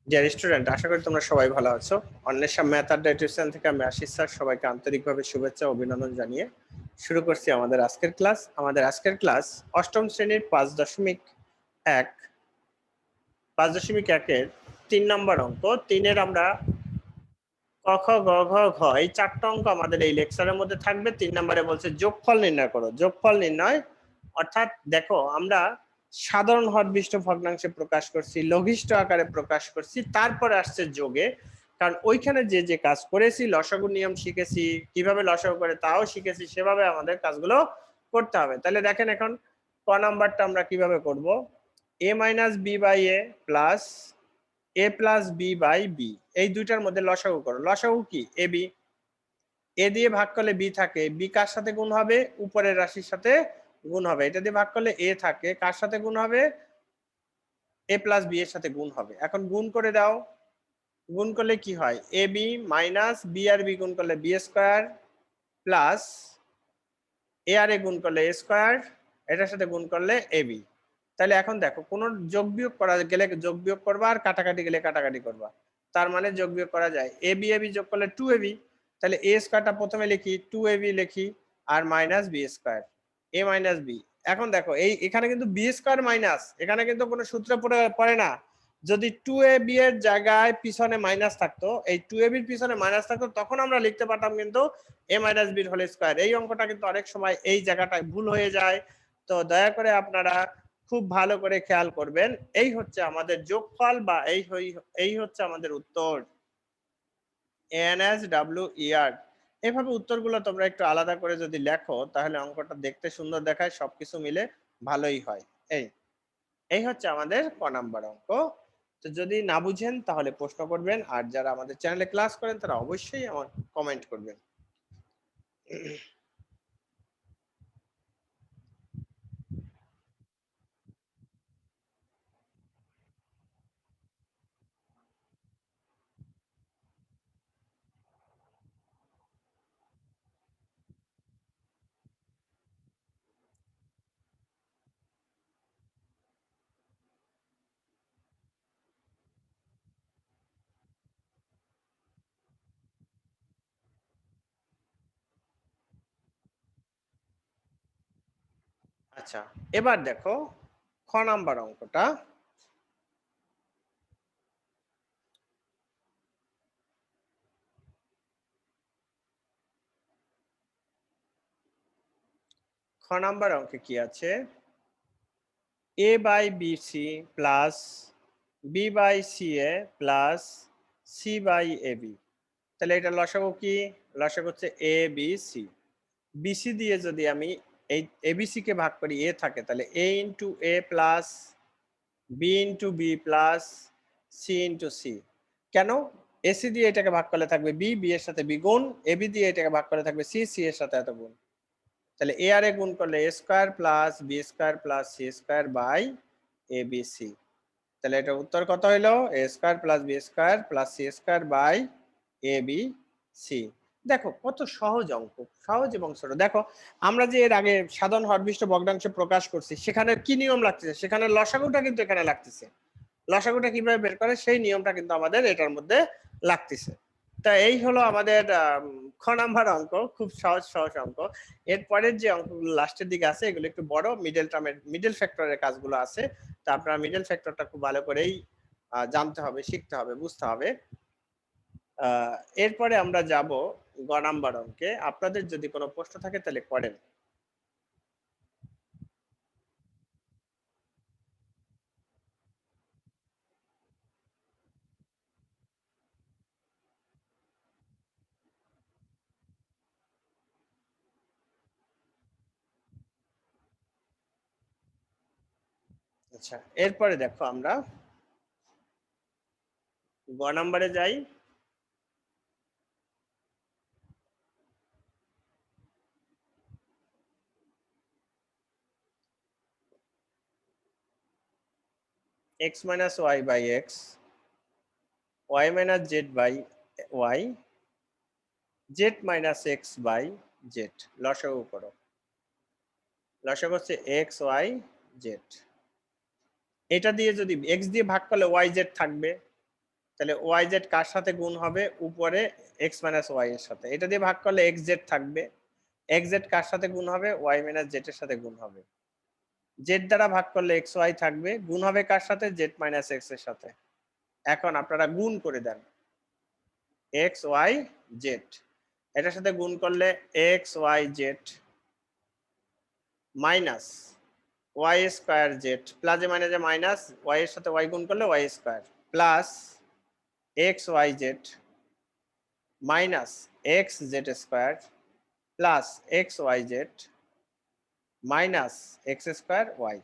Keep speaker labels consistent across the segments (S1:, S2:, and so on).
S1: Dear student, আশা করি তোমরা সবাই ভালো আছো। অন্বেষা ম্যাথ আড্ডা টিউশন থেকে আমি আশিস স্যার সবাইকে আন্তরিকভাবে শুভেচ্ছা ও অভিনন্দন জানিয়ে শুরু করছি আমাদের আজকের ক্লাস। আমাদের আজকের ক্লাস অষ্টম শ্রেণীর 5.1 5.1-এর 3 নম্বর অঙ্ক। 3-এর আমরা ক খ গ ঘ ঘ এই 4টা অঙ্ক আমাদের এই লেকচারের মধ্যে থাকবে। 3 নম্বরে বলছে যোগফল নির্ণয় করো। যোগফল নির্ণয় অর্থাৎ দেখো, আমরা সাধারণ হরবিষ্ট ভগ্নাংশে প্রকাশ করছি, লঘিষ্ঠ আকারে প্রকাশ করছি, তারপরে আসছে যোগে। কারণ ওইখানে যে যে কাজ করেছি, লসাগু নিয়ম শিখেছি, কিভাবে লসাগু করে তাও শিখেছি, সেভাবে আমাদের কাজগুলো করতে হবে। তাহলে দেখেন এখন ক নাম্বারটা আমরা কিভাবে করব। a minus B by A plus A plus B by B, এই দুইটার মধ্যে লসাগু করো। লসাগু কি? A B. এ দিয়ে ভাগ করলে বি থাকে, বি কার সাথে গুণ হবে? উপরের রাশির সাথে গুণ হবে। এটা দিয়ে ভাগ করলে এ থাকে, কার সাথে গুণ হবে? এ প্লাস বি এর সাথে গুণ হবে। এখন গুণ করে দাও। গুণ করলে কি হয়? A B minus B R B গুণ করলে B square plus A R A গুণ করলে এ স্কোয়ার, এটার সাথে গুণ করলে এ বি। তাহলে এখন দেখো, কোন যোগ বিয়োগ করা গেলে যোগ বিয়োগ করবা, আর কাটাকাটি গেলে কাটাকাটি করবা। তার মানে যোগ বিয়োগ করা যায়। এ বি যোগ করলে 2ab। তাহলে এ স্কোয়ারটা প্রথমে লিখি, 2ab লিখি, আর মাইনাস বি স্কোয়ার, এ মাইনাস বি। এখন দেখো, এই এখানে কিন্তু বি স্কোয়ার মাইনাস, এখানে কিন্তু কোনো সূত্র পড়ে না। যদি 2ab এর জায়গায় পিছনে মাইনাস থাকতো, এই 2ab এর পিছনে মাইনাস থাকতো, তখন আমরা লিখতে পারতাম কিন্তু এ মাইনাস বির হোল স্কোয়ার। এই অঙ্কটা কিন্তু অনেক সময় এই জায়গাটায় ভুল হয়ে যায়। তো দয়া করে আপনারা খুব ভালো করে খেয়াল করবেন। এই হচ্ছে আমাদের যোগফল, বা এই হচ্ছে আমাদের উত্তর, NSWER। এইভাবে উত্তরগুলো তোমরা একটু আলাদা করে যদি লেখো, তাহলে অঙ্কটা দেখতে সুন্দর দেখায়, সবকিছু মিলে ভালোই হয়। এই হচ্ছে আমাদের ক নাম্বার অঙ্ক। তো যদি না বুঝেন তাহলে প্রশ্ন করবেন, আর যারা আমাদের চ্যানেলে ক্লাস করেন তারা অবশ্যই আমার কমেন্ট করবেন। আচ্ছা, এবার দেখো খ নাম্বার অঙ্কটা। খ নাম্বার অঙ্কে কি আছে? A by B C plus B by C A plus C by A B. তাহলে এটা লসাগু কি? লসাগু হচ্ছে এ বি সি। বিসি দিয়ে যদি আমি এই এবিসি কে ভাগ করি, এ থাকে, তাহলে A into A plus B into B plus C into C. কেন? এসি দিয়ে এটাকে ভাগ করলে থাকবে বি, বি এর সাথে বি গুণ, এবি দিয়ে এটাকে ভাগ করলে থাকবে সি, সি এর সাথে এত গুণ। তাহলে এ আর এ গুণ করলে A square plus B square plus C square by A B C. তাহলে এটা উত্তর কত হইলো? A square plus B square plus C square by A B C. দেখো কত সহজ অঙ্ক, সহজ এবং ছোট। দেখো, আমরা যে এর আগে সাধারণ হরবিষ্ট ভগ্নাংশ প্রকাশ করছি, সেখানে কি নিয়ম লাগতেছে? সেখানে লসাগুটা কিন্তু এখানে লাগতেছে। লসাগুটা কিভাবে বের করে সেই নিয়মটা কিন্তু আমাদের এটার মধ্যে লাগতেছে। তা এই হলো আমাদের খ নাম্বার অঙ্ক, খুব সহজ সহজ অঙ্ক। এরপরের যে অঙ্কগুলো লাস্টের দিকে আছে, এগুলো একটু বড়, মিডল টার্মের মিডল ফ্যাক্টরের কাজগুলো আছে। তা আপনারা মিডল ফ্যাক্টরটা খুব ভালো করেই জানতে হবে, শিখতে হবে, বুঝতে হবে। এরপরে আমরা যাব গ নাম্বার অঙ্কে। আপনাদের যদি কোনো প্রশ্ন থাকে তাহলে করেন। আচ্ছা, এরপরে দেখো আমরা গ নাম্বারে যাই। X minus Y by X, Y minus Z by Y, Z minus X by Z. লসাগু করো। লসাগু হচ্ছে এক্স ওয়াই জেড। এটা দিয়ে যদি এক্স দিয়ে ভাগ করলে ওয়াই জেড থাকবে, তাহলে ওয়াই জেড কার সাথে গুণ হবে? উপরে এক্স মাইনাস ওয়াই এর সাথে। এটা দিয়ে ভাগ করলে এক্স জেড থাকবে। এক্স জেড কার সাথে গুণ হবে? ওয়াই মাইনাস জেড এর সাথে গুণ হবে। জেড দ্বারা ভাগ করলে এক্স ওয়াই থাকবে, গুণ হবে কার সাথে? জেড মাইনাস এক্স এর সাথে। এখন আপনারা গুণ করে দেন এক্স ওয়াই জেড, এটার সাথে গুণ করলে X Y Z minus Y square Z, প্লাসে মাইনাসে মাইনাস, ওয়াই এর সাথে ওয়াই গুণ করলে Y square, plus X Y Z minus X Z square plus X Y Z minus X square Y.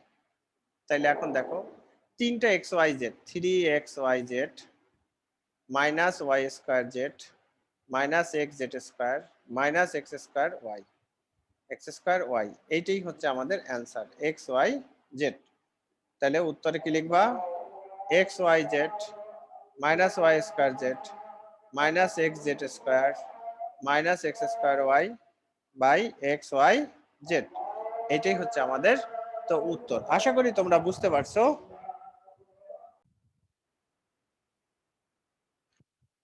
S1: তাইলে এখন দেখো তিনটা X Y Z, three X Y Z minus Y square Z minus X Z square minus X square Y, X square Y, এইটাই হচ্ছে আমাদের answer x Y Z. তাহলে উত্তরে কি লিখবা? X Y Z minus Y square Z minus X Z square minus X square Y by X Y Z, এটাই হচ্ছে আমাদের তো উত্তর। আশা করি তোমরা বুঝতে পারছো।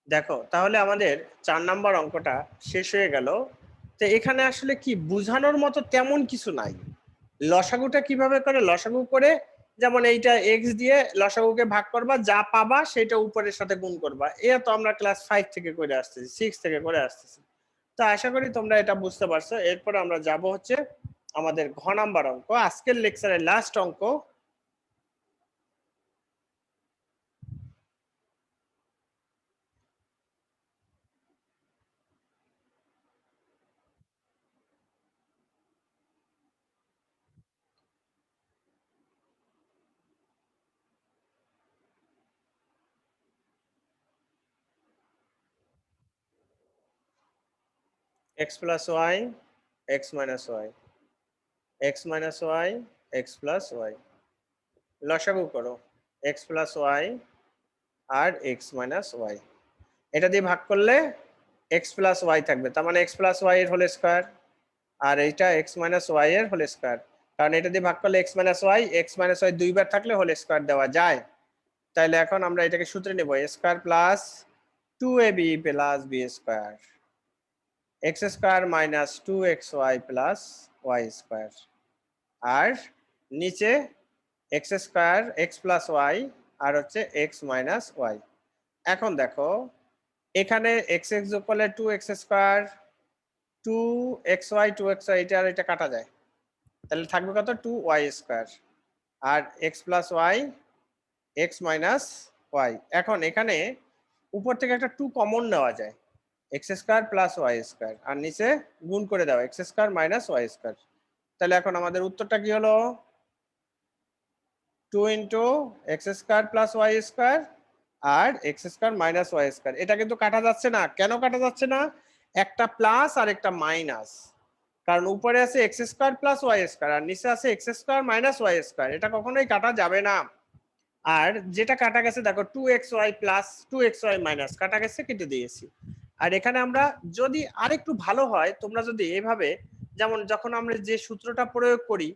S1: দেখো তাহলে আমাদের 4 নাম্বার অঙ্কটা শেষ হয়ে গেল। তো এখানে আসলে কি বোঝানোর মতো তেমন কিছু নাই। লসাগুটা কিভাবে করে? লসাগু করে যেমন এইটা এক্স দিয়ে লসাগুকে ভাগ করবা, যা পাবা সেটা উপরের সাথে গুণ করবা। এটা তো আমরা ক্লাস 5 থেকে করে আসতেছি, 6 থেকে করে আসতেছি। তো আশা করি তোমরা এটা বুঝতে পারছো। এরপর আমরা যাব হচ্ছে আমাদের ঘ নাম্বার অঙ্ক, আজকের লেকচারের লাস্ট অঙ্ক। x plus y x minus y x minus y x plus y, লসাগু করো x plus y আর x minus y, এটা দিয়ে ভাগ করলে x plus y থাকবে, তার মানে x plus y এর হোল স্কয়ার, আর এইটা x minus y এর হোল স্কয়ার, কারণ এটা দিয়ে ভাগ করলে x minus y দুইবার থাকলে হোল স্কয়ার দেওয়া যায়। তাইলে এখন আমরা এটাকে সূত্রে নেব a square plus 2ab plus b square x square minus 2xy plus y square, আর নিচে x square x plus y আর হচ্ছে x মাইনাস y। এখন দেখো এখানে x x যোগ করলে 2x স্কয়ার 2xy এটা আর এটা কাটা যায়, তাহলে থাকবে কত? 2y স্কয়ার আর x plus y x minus y। এখন এখানে উপর থেকে একটা 2 কমন নেওয়া যায়, x square plus y square, আর নিচে গুণ করে দাও x square minus y square. তাহলে এখন আমাদের উত্তরটা কি হলো? 2 into X square plus Y square আর X square minus Y square. এটা কিন্তু কাটা যাচ্ছে না। কেন কাটা যাচ্ছে না? একটা প্লাস আর একটা মাইনাস, কারণ উপরে আছে X square plus Y square আর নিচে আছে X square minus Y square, এটা কখনোই কাটা যাবে না। আর যেটা কাটা গেছে দেখো 2xy প্লাস 2xy মাইনাস কাটা গেছে, কেটে দিয়েছি। আর এখানে আমরা যদি আরেকটু ভালো হয়, তোমরা যদি এভাবে, যেমন যখন আমরা যে সূত্রটা প্রয়োগ করি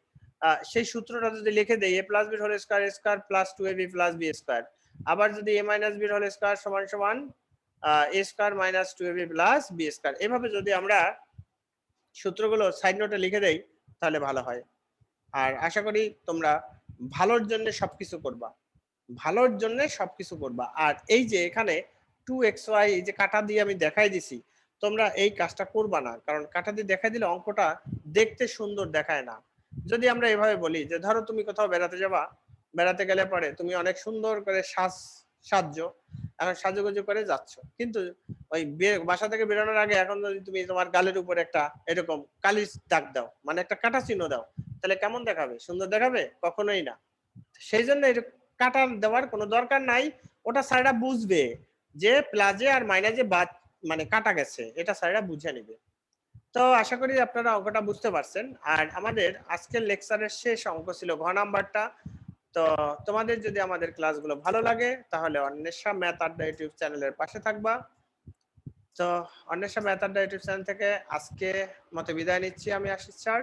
S1: সেই সূত্রটা যদি লিখে দেই a plus b whole square square plus 2ab plus b square, আবার যদি a minus b whole square সমান সমান a square minus 2ab plus b square, এভাবে যদি আমরা সূত্রগুলো সাইড নোটে লিখে দেই তাহলে ভালো হয়। আর আশা করি তোমরা ভালোর জন্য সবকিছু করবা, ভালোর জন্য সবকিছু করবা। আর এই যে এখানে 2xy এই যে কাটা দিয়ে আমি দেখাই দিছি, তোমরা এই কাজটা করবা না, কারণ কাটা দিয়ে দেখাই দিলে অঙ্কটা দেখতে সুন্দর দেখায় না। যদি আমরা এভাবে বলি যে ধরো তুমি কোথাও বেড়াতে যাবা, বেড়াতে গেলে পরে তুমি অনেক সুন্দর করে সাজছো, এখন সাজুগুজু করে যাচ্ছ, কিন্তু ওই বাসা থেকে বেরোনোর আগে এখন যদি তুমি তোমার গালের উপর একটা এরকম কালির দাগ দাও, মানে একটা কাটা চিহ্ন দাও, তাহলে কেমন দেখাবে? সুন্দর দেখাবে? কখনোই না। সেই জন্য কাটা দেওয়ার কোনো দরকার নাই। ওটা স্যাররা বুঝবে যে প্লাজে আর মাইনাসে বাদ মানে কাটা গেছে, এটা স্যাররা বুঝে নেবে। তো আশা করি আপনারা অঙ্কটা বুঝতে পারছেন। আর আমাদের আজকের লেকচারের শেষ অঙ্ক ছিল ঘ নাম্বারটা। তো তোমাদের যদি আমাদের ক্লাসগুলো ভালো লাগে তাহলে অন্বেষা ম্যাথ আড্ডা ইউটিউব চ্যানেলের পাশে থাকবা। তো অন্বেষা ম্যাথ আড্ডা ইউটিউব চ্যানেল থেকে আজকে মতো বিদায় নিচ্ছি আমি, আশিস স্যার।